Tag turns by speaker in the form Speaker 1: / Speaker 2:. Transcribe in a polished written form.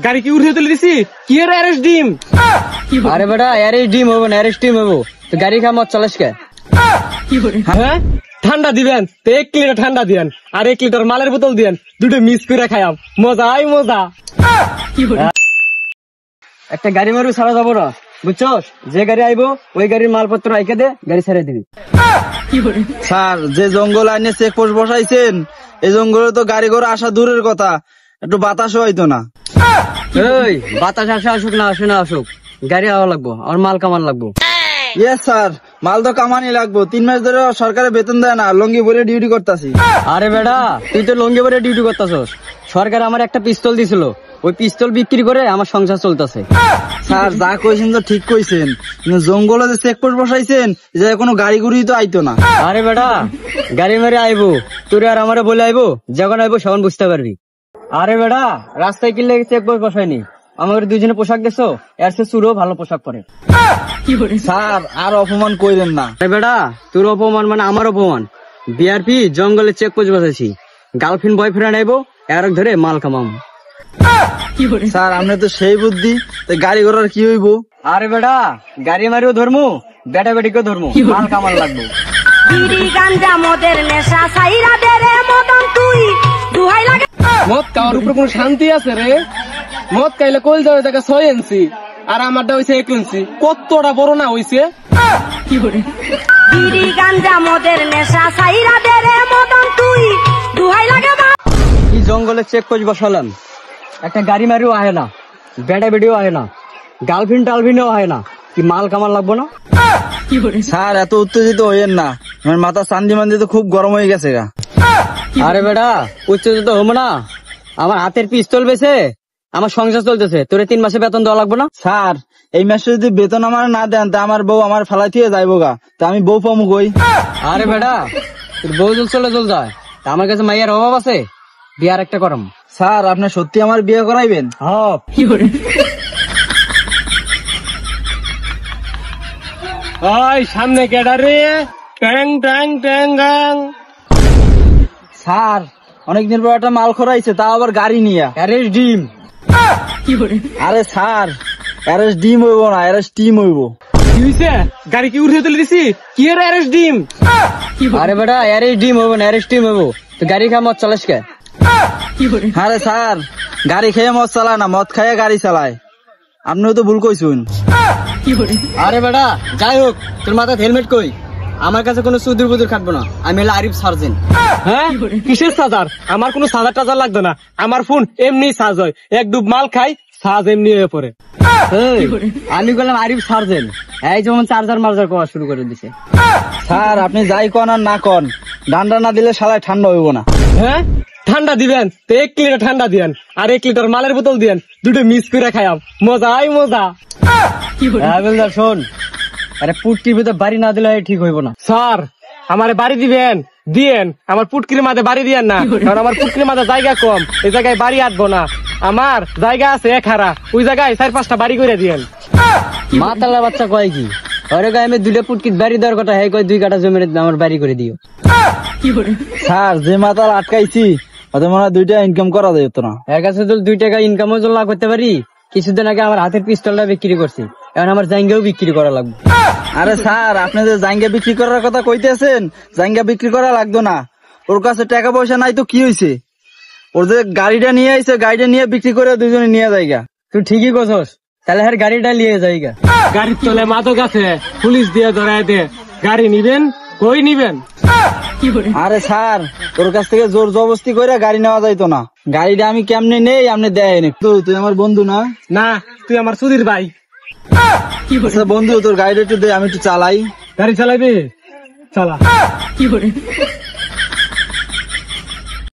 Speaker 1: গাড়ি কি উঠে তুলে দিছি কি এর অ্যারেস্ট ডিম।
Speaker 2: আরে বেটা অ্যারেস্ট ডিম হবো না, অ্যারেস্ট ডিম হবো। তো গাড়ি খা মদ চালাস কে?
Speaker 1: হ্যাঁ ঠান্ডা দিবেন তো 1 লিটার ঠান্ডা দিয়েন আর 1 লিটার মালের বোতল দিয়েন, দুটো মিক্স করে খাইয়াম, মজাই মজা।
Speaker 2: একটা গাড়ি মারু ছাড়া যাবো না, বুঝছো? যে গাড়ি আইবো ওই গাড়ির মালপত্র আইকে দে, গাড়ি ছেড়ে দিবি।
Speaker 3: স্যার যে জঙ্গল আইনে চেকপোস্ট বসাইছেন, এই জঙ্গলে তো গাড়ি ঘোড়া আসা দূরের কথা, একটু বাতাসও হইতো না।
Speaker 2: এই বাতাস আসে আসুক না আসে না আসুক, গাড়ি আওয়া লাগবো, আমার মাল কামান লাগবো।
Speaker 3: ইয়েস স্যার, মাল তো কামানি লাগবো। 3 মাস ধরে সরকারের বেতন দেয় না, লঙ্গি পরে ডিউটি করতেছি।
Speaker 2: আরে বেটা তুই তো লঙ্গি পরে ডিউটি করতেছস, সরকার আমার একটা পিস্তল দিছিল, ওই পিস্তল বিক্রি করে আমার সংসার চলতেছে।
Speaker 3: স্যার যা কইছেন তো ঠিক কইছেন, কিন্তু জঙ্গলে যে চেকপোস্ট বসাইছেন যে কোনো গাড়ি গুড়ি তো আইতো না।
Speaker 2: আরে বেটা গাড়ি মেরে আইবো, তোর আর আমারে বলে আইবো, যখন আইবো সখন বুঝতে পারবি। আরে বেটা রাস্তায় কিনলে চেকপোস্ট বসায়নি, আমাদের দুইজনে পোশাক দেখছো, এর সে চুরো ভালো পোশাক পরে।
Speaker 3: স্যার আর অপমান কইরেন না।
Speaker 2: আরে বেটা তোর অপমান মানে আমার অপমান। বিআরপি জঙ্গলে চেকপোস্ট বসাইছি, গার্লফ্রেন্ড বয়ফ্রেন্ড আইবো, এর ধরে মাল কামাম।
Speaker 3: স্যার আপনি তো সেই বুদ্ধি, গাড়ি ঘোড়ার কি হইব?
Speaker 2: আরে বেটা গাড়ি মারিও ধর্মু, বেটা বেটিকেও ধর্মু, মাল কামাল লাগবো।
Speaker 1: মদ খাওয়ার উপরে কোনো শান্তি আছে রে? মদ খাইলে কইল যাবে দেখা 6 ইঞ্চি আর আমারটা হইছে 1 ইঞ্চি, কতটা বড় না হইছে।
Speaker 2: কি জঙ্গলে চেকপোস্ট বসালাম, একটা গাড়ি মারিও আহে না, বেটা বেটিও আহে না, গার্লফ্রেন্ড টালফ্রেন্ডও আহে না, কি মাল কামাল লাগবো না?
Speaker 3: স্যার এত উত্তেজিত হইয়েন না, আমার মাথা চান্দি মান্দি তো খুব গরম হয়ে গেছে গা।
Speaker 2: আরে বেটা উচ্চজিত হবো না, আমার হাতের পিস্তল বেছে আমার সংসার চলতেছে, তোরে 3 মাসে বেতন দেওয়া লাগবে না?
Speaker 3: স্যার এই মাসে যদি বেতন আমার না দেন তা আমার বউ আমার ফেলাই দিয়ে যাইবো গা, তা আমি বউ পামু কই?
Speaker 2: আরে বেটা তোর বউ চলে যায়, তা আমার কাছে মাইয়ার অভাব আছে, বিয়ার একটা করম।
Speaker 3: স্যার আপনি সত্যি আমার বিয়ে করাইবেন?
Speaker 1: ওই সামনে কেডা রে? ট্যাং ট্যাং ট্যাং ট্যাং।
Speaker 3: স্যার অনেকদিন পর একটা মাল খরাইছে, তাও আবার গাড়ি নিয়ে।
Speaker 2: অ্যারেস্ট ডিম।
Speaker 3: আরে স্যার অ্যারেস্ট ডিম হইব না, অ্যারেস্ট টিম হইব।
Speaker 1: কি হইছে? গাড়ি কি উঠে তুলে দিছি কি এর অ্যারেস্ট ডিম।
Speaker 2: আরে বেটা অ্যারেস্ট ডিম হবো না, অ্যারেস্ট টিম হবো। তো গাড়ি খা মদ চালাস কে?
Speaker 3: আরে স্যার গাড়ি খেয়ে মদ চালায় না, মদ খাইয়ে গাড়ি চালায়, আপনিও তো ভুল কইছুন।
Speaker 2: আরে বেটা যাই হোক, তোর মাথায় হেলমেট কই? আমার কাছে কোনো সুদূর বুদুর খাটবো না, আমি হলো আরিফ সার্জেন।
Speaker 1: হ্যাঁ কিসের চার্জার? আমার কোনো চার্জার টাজার লাগতো না, আমার ফোন এমনি চার্জ হয়, 1 ডুব মাল খাই চার্জ এমনি হয়ে পড়ে।
Speaker 2: আমি বললাম আরিফ সার্জেন, এই যেমন চার্জার মার্জার করা শুরু করে দিছে।
Speaker 3: স্যার আপনি যাই কন আর না কন, ডান্ডা না দিলে শালায় ঠান্ডা হইব না।
Speaker 1: হ্যাঁ ঠান্ডা দিবেন তো 1 লিটার ঠান্ডা দিয়েন আর 1 লিটার মালের বোতল দিয়েন, দুটো মিক্স করে খাইয়াম, মজাই মজা।
Speaker 2: শোন, আরে পুটকির ভিতর বাড়ি না দিলে ঠিক হইব না।
Speaker 1: স্যার আমারে বাড়ি দিবেন দিয়েন, আমার পুটকির মাঝে বাড়ি দিয়েন না, কারণ আমার পুটকির মাঝে জায়গা কম, এই জায়গায় বাড়ি আটবো না, আমার জায়গা আছে 1 হারা, ওই জায়গায় 4-5টা বাড়ি করে দিয়েন।
Speaker 2: মাতালা বাচ্চা কয় কি, ওরে গায়ে আমি 2টা পুটকির বাড়ি দেওয়ার কথা, হ্যাঁ কয় 2 কাঠা জমি আমার বাড়ি করে দিও।
Speaker 3: স্যার যে মাতাল আটকাইছি ওদের মনে হয় 2টা ইনকাম করা যেত না।
Speaker 2: এর কাছে তো 2 টাকা ইনকামও না করতে পারি, কিছুদিন আগে আমার হাতের পিস্তলটা বিক্রি করছি, এখন আমার জাইঙ্গাও বিক্রি করা লাগবে।
Speaker 3: আরে স্যার আপনি যে জাইঙ্গা বিক্রি করার কথা কইতেছেন, জাইঙ্গা বিক্রি করা লাগতো না, ওর কাছে টাকা পয়সা নাই তো কি হয়েছে, ওর যে গাড়িটা নিয়ে আইছে, গাড়িটা নিয়ে বিক্রি করে 2জনে নিয়ে যাইগা।
Speaker 2: তুই ঠিকই কছস, তাহলে হ্যাঁ গাড়িটা নিয়ে যাইগা।
Speaker 1: গাড়ির তলে মাদক আছে, পুলিশ দিয়ে ধরায় দে, গাড়ি নিবেন কই নিবেন?
Speaker 3: আরে স্যার ওর কাছ থেকে জোর জবরদস্তি করে গাড়ি নেওয়া যাইতো না, গাড়িটা আমি কেমনে নেই আপনি দেন। তুই আমার বন্ধু না?
Speaker 1: না তুই আমার সুধীর ভাই।
Speaker 3: আচ্ছা বন্ধু তোর গাড়িটা একটু দে, আমি একটু চালাই।
Speaker 1: গাড়ি চালাবি? চালা।